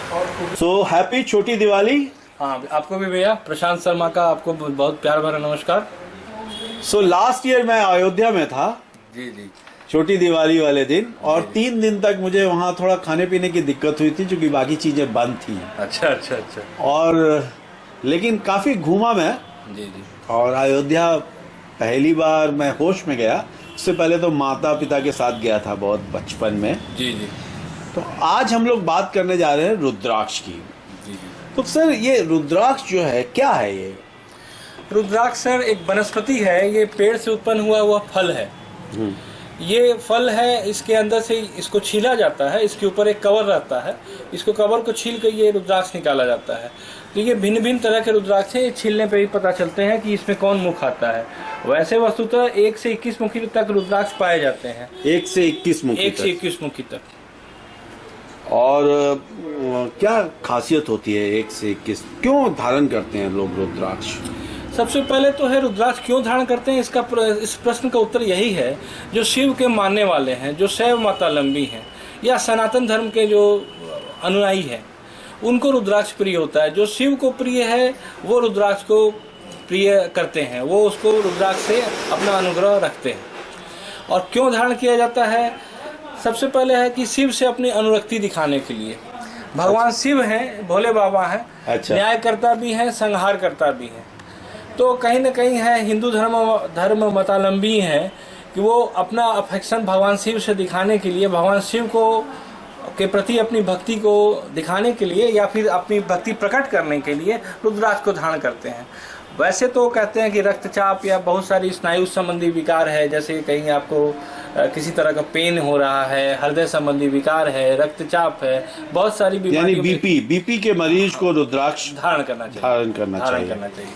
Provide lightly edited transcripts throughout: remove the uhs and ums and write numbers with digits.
So happy छोटी दिवाली। हाँ, आपको भी भैया। प्रशांत शर्मा का आपको बहुत प्यार भरा नमस्कार। सो लास्ट ईयर मैं अयोध्या में था जी जी। छोटी दिवाली वाले दिन, और 3 दिन तक मुझे वहाँ थोड़ा खाने पीने की दिक्कत हुई थी क्योंकि बाकी चीजें बंद थी। अच्छा अच्छा अच्छा। और लेकिन काफी घूमा मैं। जी जी। और अयोध्या पहली बार मैं होश में गया, उससे पहले तो माता पिता के साथ गया था बहुत बचपन में। जी जी। तो आज हम लोग बात करने जा रहे हैं रुद्राक्ष की। जी जी। तो सर ये रुद्राक्ष जो है क्या है ये? रुद्राक्ष सर एक वनस्पति है, ये पेड़ से उत्पन्न हुआ फल है। ये फल है, इसके अंदर से इसको छीला जाता है, इसके ऊपर एक कवर रहता है, इसको कवर को छील कर ये रुद्राक्ष निकाला जाता है। तो ये भिन्न भिन्न तरह के रुद्राक्ष हैं, ये छीलने पे ही पता चलते हैं कि इसमें कौन मुख आता है। वैसे वस्तुतः 1 से 21 मुखी तक रुद्राक्ष पाए जाते हैं। 1 से 21 मुखी 1 से 21 मुखी तक। और क्या खासियत होती है 1 से 21? क्यों धारण करते हैं लोग रुद्राक्ष? सबसे पहले तो है रुद्राक्ष क्यों धारण करते हैं, इस प्रश्न का उत्तर यही है, जो शिव के मानने वाले हैं, जो शैव मातावलंबी हैं या सनातन धर्म के जो अनुयायी हैं, उनको रुद्राक्ष प्रिय होता है। जो शिव को प्रिय है वो रुद्राक्ष को प्रिय करते हैं, वो उसको रुद्राक्ष से अपना अनुग्रह रखते हैं। और क्यों धारण किया जाता है? सबसे पहले है कि शिव से अपनी अनुरक्ति दिखाने के लिए। भगवान शिव हैं, भोले बाबा हैं। अच्छा। न्यायकर्ता भी हैं, संहारकर्ता भी हैं। तो कहीं न कहीं है हिंदू धर्म मतावलंबी हैं कि वो अपना अफेक्शन भगवान शिव से दिखाने के लिए, भगवान शिव को के प्रति अपनी भक्ति को दिखाने के लिए या फिर अपनी भक्ति प्रकट करने के लिए रुद्राक्ष को धारण करते हैं। वैसे तो कहते हैं कि रक्तचाप या बहुत सारी स्नायु संबंधी विकार है, जैसे कहीं आपको किसी तरह का पेन हो रहा है, हृदय संबंधी विकार है, रक्तचाप है, बहुत सारी बीमारियों, यानी बीपी के मरीज को रुद्राक्ष धारण करना चाहिए।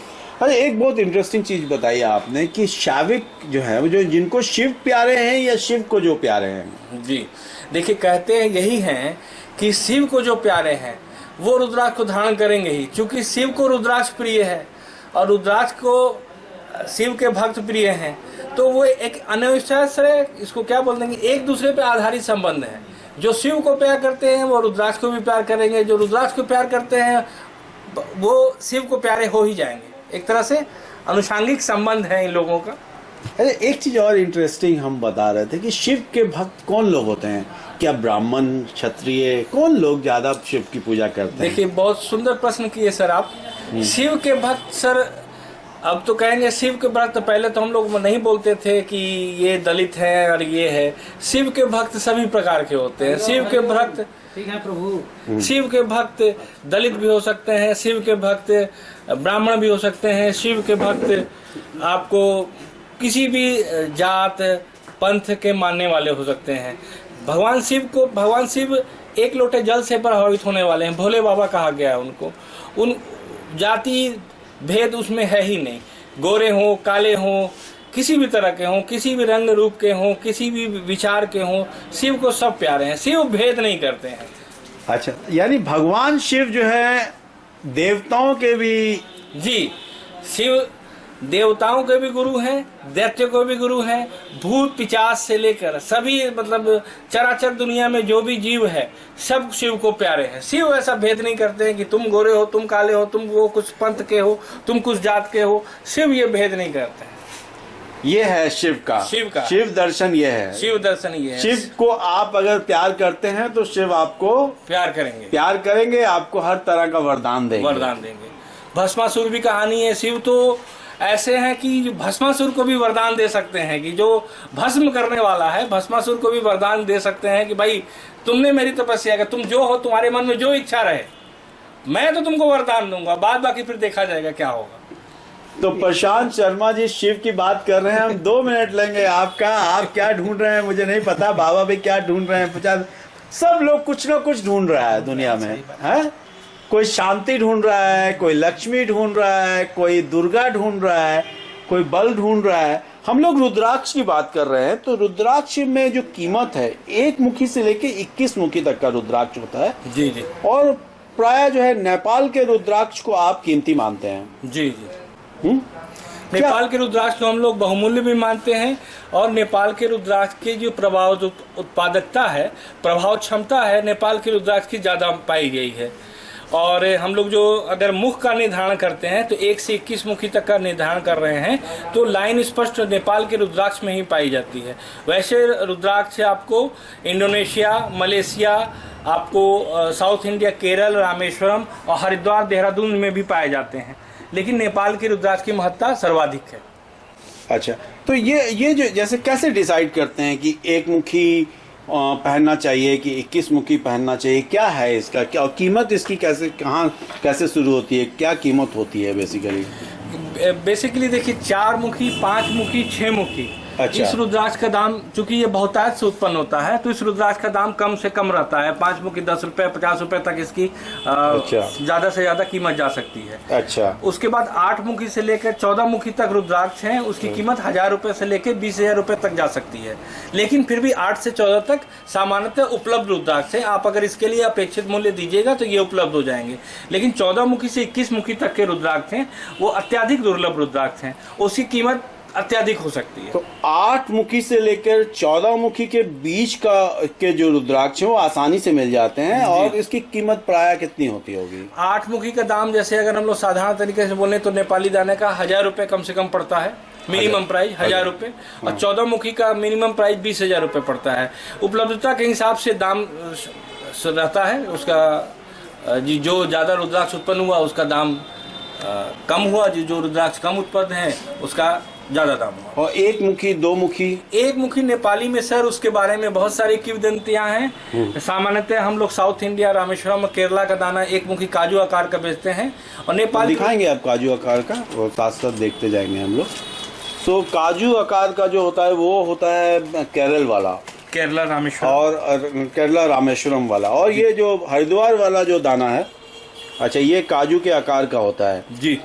अरे एक बहुत इंटरेस्टिंग चीज बताई आपने कि शाविक जो है वो जो जिनको शिव प्यारे हैं या शिव को जो प्यारे हैं। जी देखिए, कहते हैं यही हैं कि शिव को जो प्यारे हैं वो रुद्राक्ष को धारण करेंगे ही, क्योंकि शिव को रुद्राक्ष प्रिय है और रुद्राक्ष को शिव के भक्त प्रिय हैं। तो वो एक अनवश्य, इसको क्या बोल देंगे, एक दूसरे पे आधारित संबंध है। जो शिव को प्यार करते हैं वो रुद्राक्ष को भी प्यार करेंगे, जो रुद्राक्ष को प्यार करते हैं वो शिव को प्यारे हो ही जाएंगे। एक तरह से अनुषांगिक संबंध है इन लोगों का। अरे एक चीज और इंटरेस्टिंग हम बता रहे थे कि शिव के भक्त कौन लोग होते हैं? क्या ब्राह्मण, क्षत्रिय, कौन लोग ज्यादा शिव की पूजा करते हैं? देखिए, बहुत सुंदर प्रश्न किए सर आप। शिव के भक्त सर, अब तो कहेंगे शिव के भक्त, पहले तो हम लोग नहीं बोलते थे कि ये दलित है और ये है। शिव के भक्त सभी प्रकार के होते हैं। शिव के भक्त, ठीक है प्रभु, शिव के भक्त दलित भी हो सकते हैं, शिव के भक्त ब्राह्मण भी हो सकते हैं, शिव के भक्त आपको किसी भी जात पंथ के मानने वाले हो सकते हैं। भगवान शिव एक लोटे जल से प्रभावित होने वाले हैं। भोले बाबा कहा गया है उनको। उन जाति भेद उसमें है ही नहीं, गोरे हों, काले हों, किसी भी तरह के हों, किसी भी रंग रूप के हों, किसी भी विचार के हों, शिव को सब प्यारे हैं। शिव भेद नहीं करते हैं। अच्छा, यानी भगवान शिव जो है देवताओं के भी, जी, शिव देवताओं के भी गुरु हैं, दैत्य को भी गुरु हैं, भूत पिशाच से लेकर सभी, मतलब चराचर दुनिया में जो भी जीव है सब शिव को प्यारे हैं। शिव ऐसा भेद नहीं करते हैं कि तुम गोरे हो, तुम काले हो, तुम वो कुछ पंथ के हो, तुम कुछ जात के हो। शिव ये भेद नहीं करते हैं। ये है शिव का शिव दर्शन। ये है शिव दर्शन। ये है शिव को आप अगर प्यार करते हैं तो शिव आपको प्यार करेंगे, आपको हर तरह का वरदान देंगे। भस्मासुर भी कहानी है। शिव तो ऐसे हैं कि भस्मासुर को भी वरदान दे सकते हैं, कि जो भस्म करने वाला है भस्मासुर को भी वरदान दे सकते हैं कि भाई तुमने मेरी तपस्या का, तुम जो हो, तुम्हारे मन में जो इच्छा रहे, मैं तो तुमको वरदान दूंगा, बाद बाकी फिर देखा जाएगा क्या होगा। तो प्रशांत शर्मा जी शिव की बात कर रहे हैं, हम 2 मिनट लेंगे आपका। आप क्या ढूंढ रहे हैं मुझे नहीं पता, बाबा भी क्या ढूंढ रहे हैं, सब लोग कुछ ना कुछ ढूंढ रहा है दुनिया में, है? कोई शांति ढूंढ रहा है, कोई लक्ष्मी ढूंढ रहा है, कोई दुर्गा ढूंढ रहा है, कोई बल ढूंढ रहा है। हम लोग रुद्राक्ष की बात कर रहे हैं, तो रुद्राक्ष में जो कीमत है 1 मुखी से लेके 21 मुखी तक का रुद्राक्ष होता है। जी जी। और प्राय जो है नेपाल के रुद्राक्ष को आप कीमती मानते हैं। जी जी। नेपाल के रुद्राक्ष को हम लोग बहुमूल्य भी मानते हैं, और नेपाल के रुद्राक्ष की जो प्रभाव उत्पादकता है, प्रभाव क्षमता है, नेपाल के रुद्राक्ष की ज़्यादा पाई गई है। और हम लोग जो अगर मुख का निर्धारण करते हैं तो 1 से 21 मुखी तक का निर्धारण कर रहे हैं, तो लाइन स्पष्ट नेपाल के रुद्राक्ष में ही पाई जाती है। वैसे रुद्राक्ष आपको इंडोनेशिया, मलेशिया, आपको साउथ इंडिया, केरल, रामेश्वरम और हरिद्वार, देहरादून में भी पाए जाते हैं, लेकिन नेपाल के रुद्राक्ष की महत्ता सर्वाधिक है। अच्छा, तो ये जो जैसे कैसे डिसाइड करते हैं कि 1 मुखी पहनना चाहिए कि 21 मुखी पहनना चाहिए, क्या है इसका, क्या कीमत इसकी, कैसे कहाँ कैसे शुरू होती है, क्या कीमत होती है बेसिकली देखिए 4 मुखी, 5 मुखी, 6 मुखी, अच्छा। इस रुद्राक्ष का दाम, चूंकि ये बहुतायत से उत्पन्न होता है, तो इस रुद्राक्ष का दाम कम से कम रहता है। 5 मुखी 10 रुपए, 50 रुपए तक इसकी अच्छा। ज्यादा से ज्यादा कीमत जा सकती है। अच्छा। उसके बाद 8 मुखी से लेकर 14 मुखी तक रुद्राक्ष हैं, उसकी कीमत 1000 रुपए से लेकर 20,000 रुपए तक जा सकती है। लेकिन फिर भी 8 से 14 तक सामान्यतः उपलब्ध रुद्राक्ष है। आप अगर इसके लिए अपेक्षित मूल्य दीजिएगा तो ये उपलब्ध हो जाएंगे। लेकिन 14 मुखी से 21 मुखी तक के रुद्राक्ष हैं, वो अत्याधिक दुर्लभ रुद्राक्ष हैं, उसकी कीमत अत्याधिक हो सकती है। तो 8 मुखी से लेकर 14 मुखी के बीच के जो रुद्राक्ष है वो आसानी से मिल जाते हैं, और इसकी कीमत प्राय कितनी होती होगी? 8 मुखी का दाम, जैसे अगर हम लोग साधारण तरीके से बोले तो नेपाली दाने का 1000 रुपए कम से कम पड़ता है, मिनिमम प्राइस 1000 रुपए, और 14 मुखी का मिनिमम प्राइस 20,000 रुपए पड़ता है। उपलब्धता के हिसाब से दाम रहता है उसका। जो ज्यादा रुद्राक्ष उत्पन्न हुआ उसका दाम कम हुआ, जो रुद्राक्ष कम उत्पन्न है उसका ज्यादा दाम हुआ। और 1 मुखी, 2 मुखी? 1 मुखी नेपाली में सर उसके बारे में बहुत सारी किंवदंतियां हैं। सामान्यतः हम लोग साउथ इंडिया, रामेश्वरम, केरला का दाना 1 मुखी काजू आकार का बेचते हैं, और नेपाल दिखाएंगे आप काजू आकार का, और साथ साथ देखते जाएंगे हम लोग। तो काजू आकार का जो होता है वो होता है केरल वाला, केरला रामेश्वरम, और केरला रामेश्वरम वाला, और ये जो हरिद्वार वाला जो दाना है, अच्छा, ये काजू के आकार का होता है जी।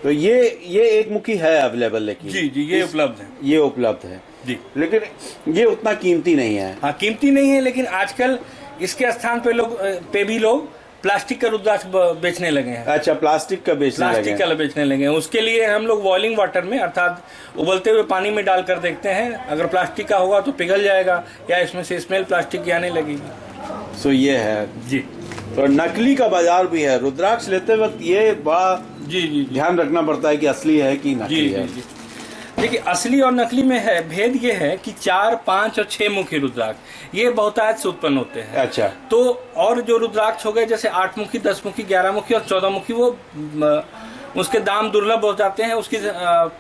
तो ये 1 मुखी है अवेलेबल, लेकिन जी ये उपलब्ध है, ये उपलब्ध है जी। लेकिन ये उतना कीमती नहीं है। हाँ, कीमती नहीं है, लेकिन आजकल इसके स्थान पे भी लोग प्लास्टिक का रुद्राक्ष बेचने लगे हैं। अच्छा, प्लास्टिक का बेचने लगे हैं। उसके लिए हम लोग बॉइलिंग वाटर में, अर्थात उबलते हुए पानी में डालकर देखते हैं, अगर प्लास्टिक का होगा तो पिघल जाएगा या इसमें से स्मेल प्लास्टिक की आने लगेगी। सो ये है जी। और नकली का बाजार भी है। रुद्राक्ष लेते वक्त ये बड़ा जी ध्यान रखना पड़ता है कि असली है कि नकली है। देखिए, असली और नकली में है भेद ये है कि 4, 5 और 6 मुखी रुद्राक्ष ये बहुतायत से उत्पन्न होते हैं। अच्छा। तो और जो रुद्राक्ष हो गए जैसे 8 मुखी, 10 मुखी, 11 मुखी और 14 मुखी, वो उसके दाम दुर्लभ हो जाते हैं, उसकी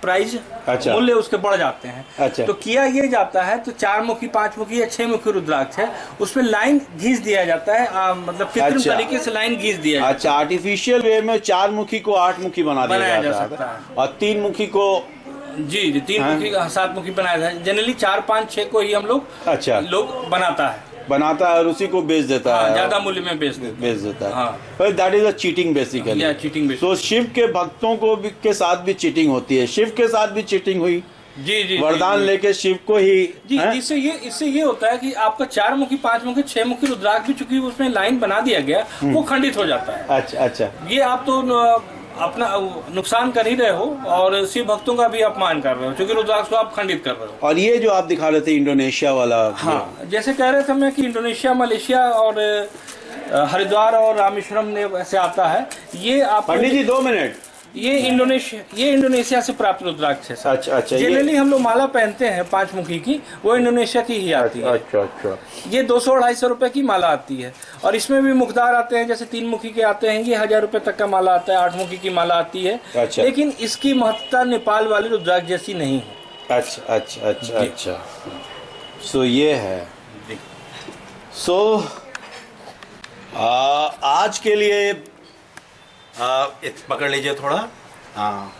प्राइस, अच्छा, मूल्य उसके बढ़ जाते हैं। अच्छा। तो किया ये जाता है, तो 4 मुखी, 5 मुखी या 6 मुखी रुद्राक्ष है, उसमें लाइन घिस दिया जाता है, मतलब कृत्रिम तरीके से लाइन घिस दिया। अच्छा, आर्टिफिशियल वे में 4 मुखी को 8 मुखी बनाया जा सकता है, और 3 मुखी को जी 3 मुखी का 7 मुखी बनाया था। जनरली 4, 5, 6 को ही हम लोग, अच्छा, लोग बनाता है और उसी को बेच देता है, ज्यादा मूल्य में बेच देता है। That is a cheating basically, cheating. तो शिव के भक्तों को के साथ भी चीटिंग होती है, शिव के साथ भी चीटिंग हुई। जी वरदान लेके शिव को ही जी। इससे ये होता है कि आपका 4 मुखी, 5 मुखी, 6 मुखी रुद्राक्ष भी चूंकि उसमें लाइन बना दिया गया, वो खंडित हो जाता है। अच्छा। ये आप तो अपना नुकसान कर ही रहे हो और शिव भक्तों का भी अपमान कर रहे हो, क्योंकि रुद्राक्ष को आप खंडित कर रहे हो। और ये जो आप दिखा रहे थे इंडोनेशिया वाला, हाँ, जैसे कह रहे थे मैं कि इंडोनेशिया, मलेशिया और हरिद्वार और रामेश्वरम से आता है। ये आप पंडित जी 2 मिनट, ये इंडोनेशिया से प्राप्त रुद्राक्ष है। अच्छा। जनरली हम लोग माला पहनते हैं 5 मुखी की, वो इंडोनेशिया की ही आती है। अच्छा। ये 200-250 रुपए की माला आती है, और इसमें भी मुकदार आते हैं, जैसे 3 मुखी के आते हैं, ये 1000 रुपए तक का माला आता है, 8 मुखी की माला आती है। अच्छा। लेकिन इसकी महत्ता नेपाल वाली रुद्राक्ष जैसी नहीं है। अच्छा। सो ये है। सो आज के लिए पकड़ लीजिए थोड़ा। हाँ,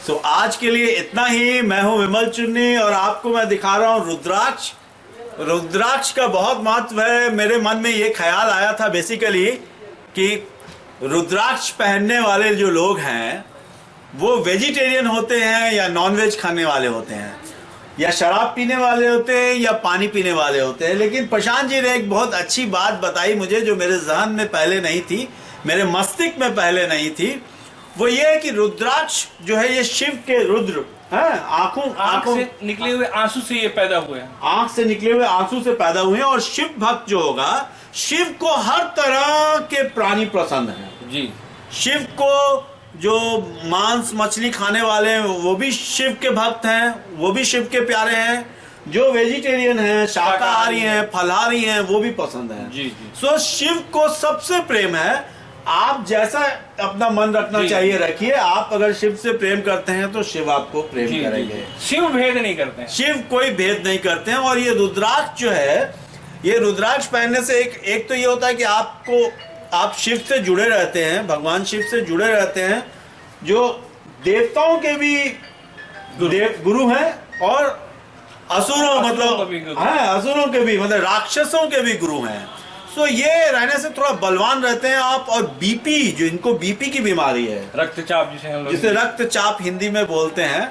सो आज के लिए इतना ही। मैं हूं विमल चुन्नी और आपको मैं दिखा रहा हूं रुद्राक्ष। रुद्राक्ष का बहुत महत्व है। मेरे मन में ये ख्याल आया था बेसिकली कि रुद्राक्ष पहनने वाले जो लोग हैं वो वेजिटेरियन होते हैं या नॉनवेज खाने वाले होते हैं, या शराब पीने वाले होते हैं या पानी पीने वाले होते हैं। लेकिन प्रशांत जी ने एक बहुत अच्छी बात बताई मुझे, जो मेरे जहन में पहले नहीं थी, मेरे मस्तिष्क में पहले नहीं थी। वो ये है कि रुद्राक्ष जो है ये शिव के रुद्र हैं, आंख से निकले हुए आंसू से ये पैदा हुए हैं, आंख से निकले हुए आंसू से पैदा हुए हैं। और शिव भक्त जो होगा, शिव को हर तरह के प्राणी पसंद हैं जी। शिव को जो मांस मछली खाने वाले हैं वो भी शिव के भक्त हैं, वो भी शिव के प्यारे हैं। जो वेजिटेरियन हैं, शाकाहारी हैं, फलाहारी हैं, वो भी पसंद है जी जी। सो शिव को सबसे प्रेम है। आप जैसा अपना मन रखना चाहिए रखिए। आप अगर शिव से प्रेम करते हैं तो शिव आपको प्रेम करेंगे। शिव भेद नहीं करते हैं, शिव कोई भेद नहीं करते हैं। और ये रुद्राक्ष जो है, ये रुद्राक्ष पहनने से एक तो ये होता है कि आप शिव से जुड़े रहते हैं, भगवान शिव से जुड़े रहते हैं, जो देवताओं के भी गुरु हैं और असुरों मतलब असुरों के भी मतलब राक्षसों के भी गुरु हैं। सो ये रहने से थोड़ा बलवान रहते हैं आप। और बीपी, जो इनको बीपी की बीमारी है, रक्तचाप जिसे रक्तचाप हिंदी में बोलते हैं,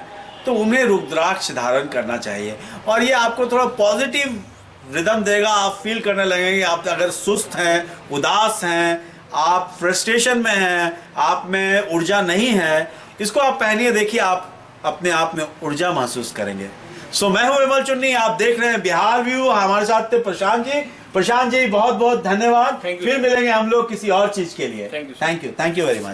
तो उन्हें रुद्राक्ष धारण करना चाहिए। और ये आपको थोड़ा पॉजिटिव रिदम देगा। आप फील करने लगेंगे, आप अगर सुस्त हैं, उदास हैं, आप फ्रस्ट्रेशन में हैं, आप में ऊर्जा नहीं है, इसको आप पहनिए, देखिए आप अपने आप में ऊर्जा महसूस करेंगे। सो मैं हूं विमल चुन्नी, आप देख रहे हैं बिहार व्यू। हमारे साथ थे प्रशांत जी। प्रशांत जी बहुत बहुत धन्यवाद। फिर मिलेंगे हम लोग किसी और चीज के लिए। Thank you very much.